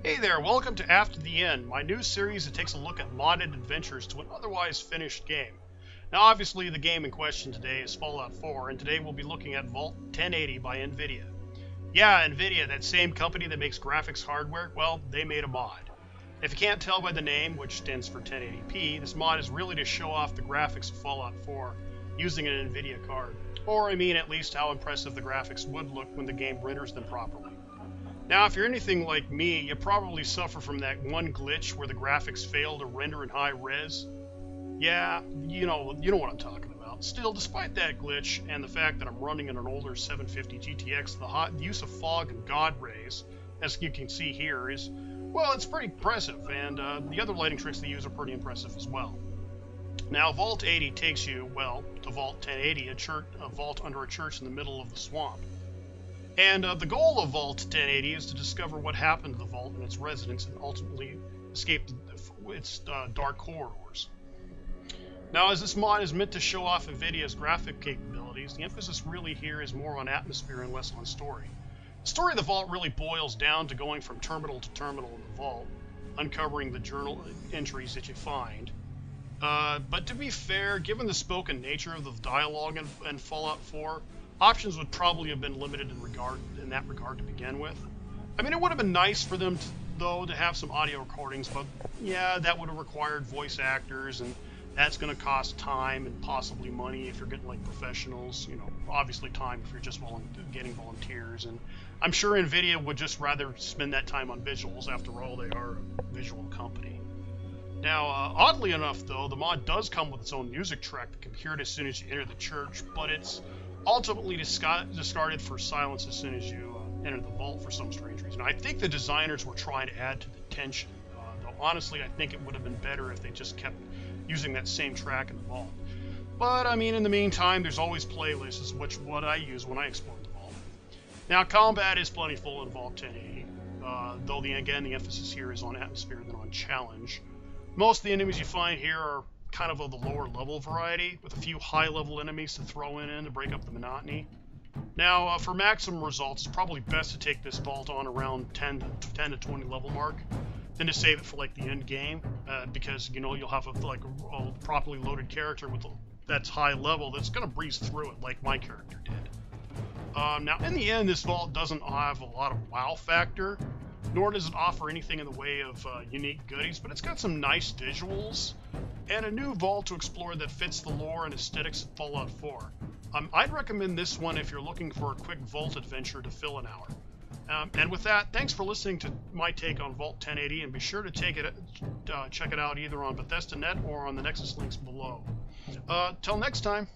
Hey there, welcome to After the End, my new series that takes a look at modded adventures to an otherwise finished game. Now obviously the game in question today is Fallout 4, and today we'll be looking at Vault 1080 by NVIDIA. Yeah, NVIDIA, that same company that makes graphics hardware, well, they made a mod. If you can't tell by the name, which stands for 1080p, this mod is really to show off the graphics of Fallout 4 using an NVIDIA card. Or I mean at least how impressive the graphics would look when the game renders them properly. Now, if you're anything like me, you probably suffer from that one glitch where the graphics fail to render in high res. Yeah, you know what I'm talking about. Still, despite that glitch and the fact that I'm running in an older 750 GTX, the use of fog and God rays, as you can see here, is, well, it's pretty impressive, and the other lighting tricks they use are pretty impressive as well. Now, Vault 80 takes you, well, to Vault 1080, a vault under a church in the middle of the swamp. And the goal of Vault 1080 is to discover what happened to the vault and its residents and ultimately escape its dark corridors. Now, as this mod is meant to show off NVIDIA's graphic capabilities, the emphasis really here is more on atmosphere and less on story. The story of the vault really boils down to going from terminal to terminal in the vault, uncovering the journal entries that you find. But to be fair, given the spoken nature of the dialogue in Fallout 4, options would probably have been limited in that regard to begin with. I mean, it would have been nice for them, though, to have some audio recordings, but yeah, that would have required voice actors, and that's going to cost time and possibly money if you're getting like professionals. You know, obviously time if you're just getting volunteers, and I'm sure NVIDIA would just rather spend that time on visuals. After all, they are a visual company. Now, oddly enough, though, the mod does come with its own music track that can be heard as soon as you enter the church, but it's ultimately discarded for silence as soon as you enter the vault for some strange reason. I think the designers were trying to add to the tension, though honestly I think it would have been better if they just kept using that same track in the vault. But I mean, in the meantime, there's always playlists, which what I use when I explore the vault. Now, combat is plentiful in Vault 1080, though again the emphasis here is on atmosphere than on challenge. Most of the enemies you find here are kind of the lower level variety, with a few high level enemies to throw in to break up the monotony. Now, for maximum results, it's probably best to take this vault on around 10 to 20 level mark, than to save it for like the end game, because you know you'll have a properly loaded character that's high level that's gonna breeze through it like my character did. Now, in the end, this vault doesn't have a lot of wow factor, nor does it offer anything in the way of unique goodies, but it's got some nice visuals and a new vault to explore that fits the lore and aesthetics of Fallout 4. I'd recommend this one if you're looking for a quick vault adventure to fill an hour. And with that, thanks for listening to my take on Vault 1080, and be sure to check it out either on Bethesda.net or on the Nexus links below. Till next time.